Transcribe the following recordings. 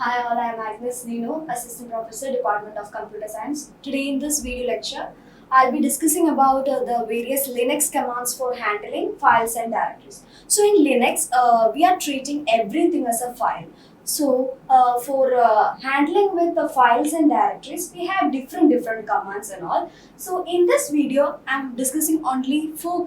Hi all, I am Agnes, Neenu, Assistant Professor, Department of Computer Science. Today in this video lecture, I'll be discussing about the various Linux commands for handling files and directories. So in Linux, we are treating everything as a file. So for handling with the files and directories, we have different commands and all. So in this video, I'm discussing only four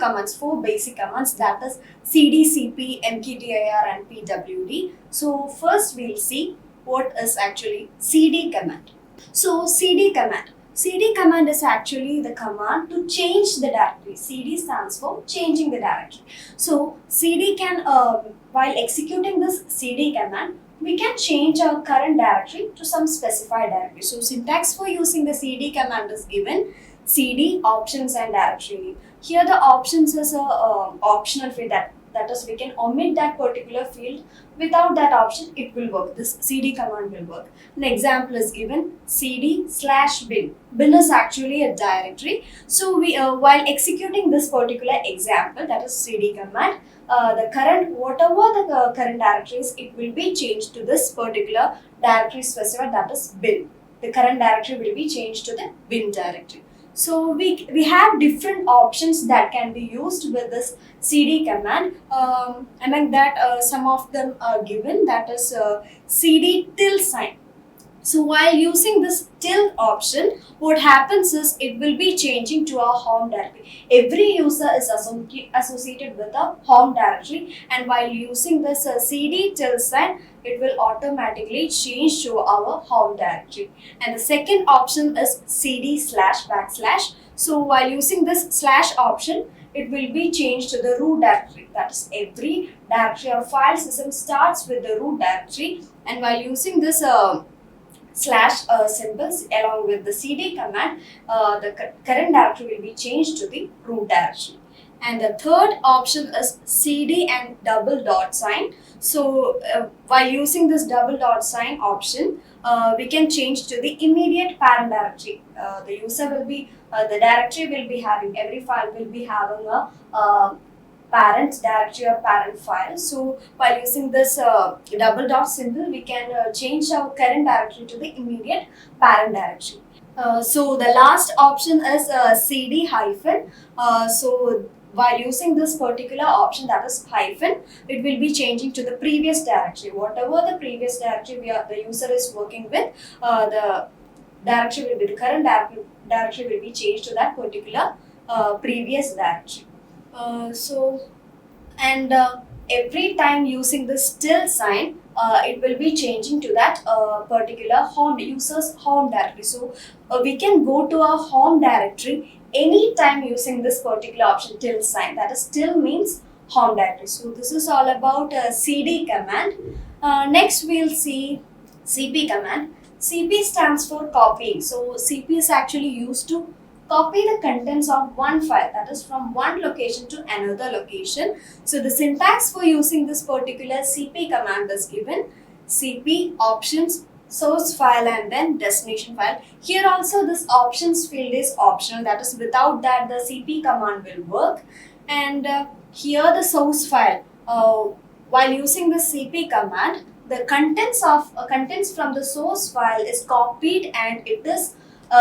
basic commands, that is cd, cp, mkdir and pwd. So first we'll see what is actually cd command. So cd command is actually the command to change the directory. Cd stands for changing the directory. So cd can, while executing this cd command, we can change our current directory to some specified directory. So syntax for using the cd command is given: cd options and directory. Here the options is a optional field, that is, we can omit that particular field. Without that option, it will work. This cd command will work. An example is given: cd/bin. Bin is actually a directory. So we, while executing this particular example, that is cd command, whatever the current directory is, it will be changed to this particular directory specified, that is bin. The current directory will be changed to the bin directory. So we have different options that can be used with this cd command. Among that, some of them are given, that is cd till sign. So while using this till option, what happens is it will be changing to our home directory. Every user is associated with a home directory, and while using this cd till sign, it will automatically change to our home directory. And the second option is cd//. So while using this slash option, it will be changed to the root directory. That is, every directory or file system starts with the root directory, and while using this slash symbols along with the cd command, the current directory will be changed to the root directory. And the third option is cd and double dot sign. So while using this double dot sign option, we can change to the immediate parent directory. The user will be, the directory will be having, every file will be having a parent directory or parent file. So while using this double dot symbol, we can change our current directory to the immediate parent directory. So the last option is cd hyphen. So while using this particular option, that is hyphen, it will be changing to the previous directory. Whatever the previous directory the user is working with, the directory will be, the current directory will be changed to that particular previous directory. Every time using this till sign, it will be changing to that particular user's home directory. So we can go to our home directory anytime using this particular option, till sign. That is, till means home directory. So this is all about cd command. Next we'll see cp command. cp stands for copying. So cp is actually used to copy the contents of one file, that is, from one location to another location. So the syntax for using this particular cp command is given: cp options, source file, and then destination file. Here also this options field is optional, that is, without that the cp command will work. And here the source file, while using the cp command, the contents from the source file is copied and it is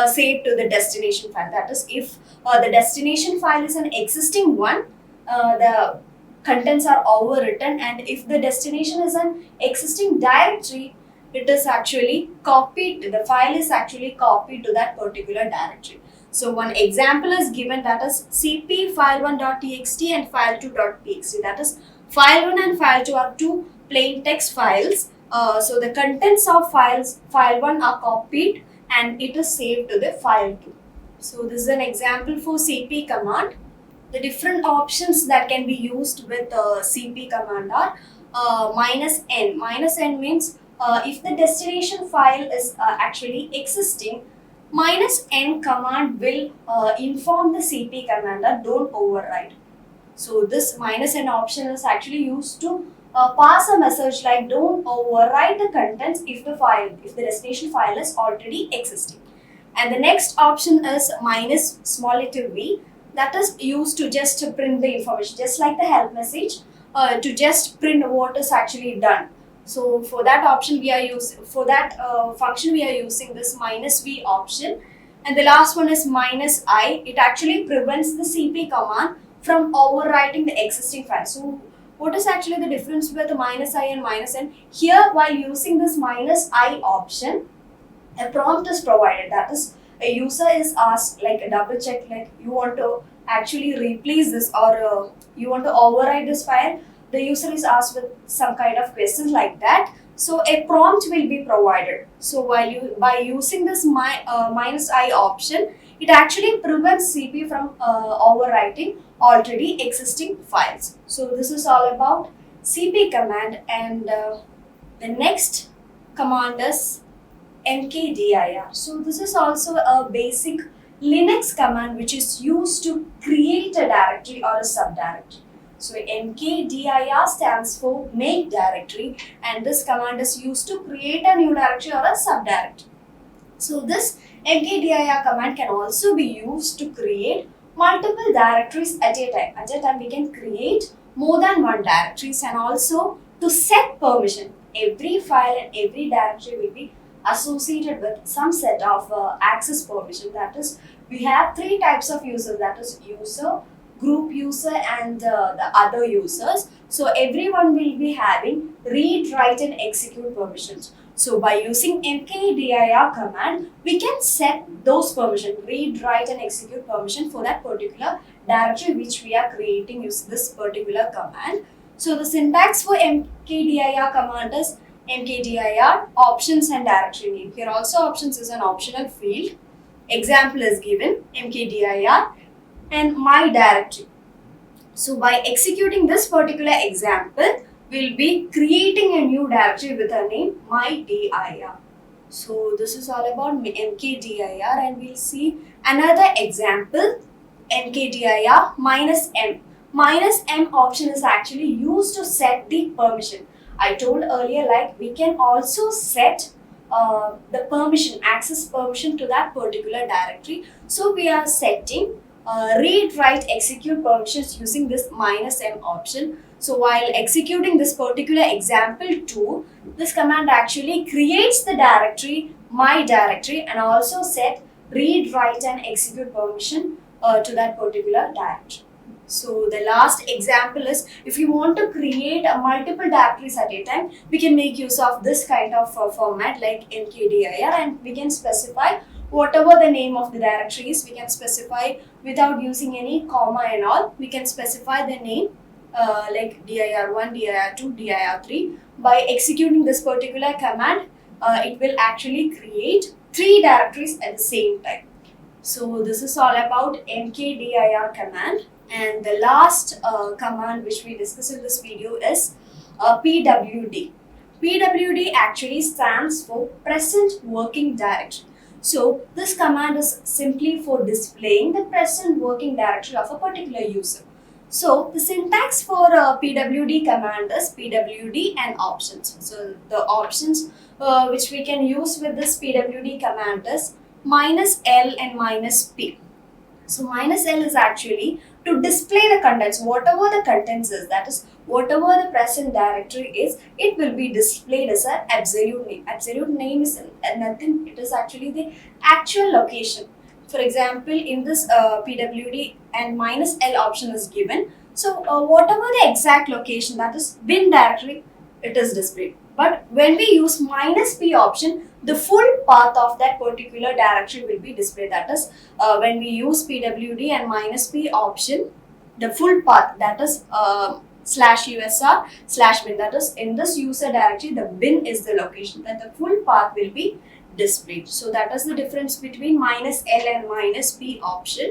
saved to the destination file. That is, if the destination file is an existing one, the contents are overwritten, and if the destination is an existing directory, it is actually copied, the file is actually copied to that particular directory. So one example is given, that is cp file1.txt and file2.txt. That is, file1 and file2 are two plain text files. So the contents of file1 are copied and it is saved to the file2. So this is an example for cp command. The different options that can be used with cp command are -n. -n means if the destination file is actually existing, -n command will inform the cp commander, don't override. So this -n option is actually used to pass a message like, don't override the contents if the destination file is already existing. And the next option is -v. That is used to just print the information, just like the help message, to just print what is actually done. So for that option we are function we are using this -v option. And the last one is -i. It actually prevents the cp command from overwriting the existing file. So what is actually the difference with the -i and -n? Here, while using this -i option, a prompt is provided. That is, a user is asked, like a double check, like you want to actually replace this or you want to overwrite this file. The user is asked with some kind of questions like that. So a prompt will be provided. So by using this -i option, it actually prevents CP from overwriting already existing files. So this is all about CP command, and the next command is mkdir. So this is also a basic Linux command which is used to create a directory or a subdirectory. So mkdir stands for make directory, and this command is used to create a new directory or a subdirectory. So this mkdir command can also be used to create multiple directories at a time. At a time we can create more than one directories, and also to set permission. Every file and every directory will be associated with some set of access permission. That is, we have three types of users, that is user, group user, and the other users. So everyone will be having read, write, and execute permissions. So by using mkdir command, we can set those permissions, read, write, and execute permission for that particular directory which we are creating using this particular command. So the syntax for mkdir command is mkdir options and directory name. Here also options is an optional field. Example is given mkdir and my directory. So by executing this particular example, we'll be creating a new directory with a name my.dir. So this is all about mkdir, and we'll see another example, mkdir -m. -m option is actually used to set the permission. I told earlier, like we can also set the permission, access permission to that particular directory. So we are setting read, write, execute permissions using this -m option. So while executing this particular example 2, this command actually creates the directory, my directory, and also set read, write, and execute permission to that particular directory. So the last example is, if you want to create multiple directories at a time, we can make use of this kind of format like mkdir, and we can specify whatever the name of the directory is. We can specify without using any comma and all. We can specify the name like dir1, dir2, dir3. By executing this particular command, it will actually create 3 directories at the same time. So this is all about mkdir command. And the last command which we discuss in this video is pwd. pwd actually stands for present working directory. So this command is simply for displaying the present working directory of a particular user. So the syntax for pwd command is pwd and options. So the options which we can use with this pwd command is -l and -p. So -l is actually to display the contents, whatever the contents is, that is whatever the present directory is, it will be displayed as an absolute name. Absolute name is nothing, it is actually the actual location. For example, in this pwd and -l option is given. So whatever the exact location, that is bin directory, it is displayed. But when we use -p option, the full path of that particular directory will be displayed. That is, when we use pwd and -p option, the full path, that is /usr/bin, that is in this user directory, the bin is the location, that the full path will be displayed. So that is the difference between -l and -p option.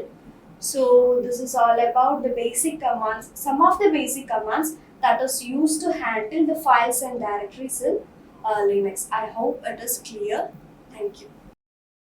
So this is all about the basic commands, some of the basic commands that is used to handle the files and directories in Linux. I hope it is clear. Thank you.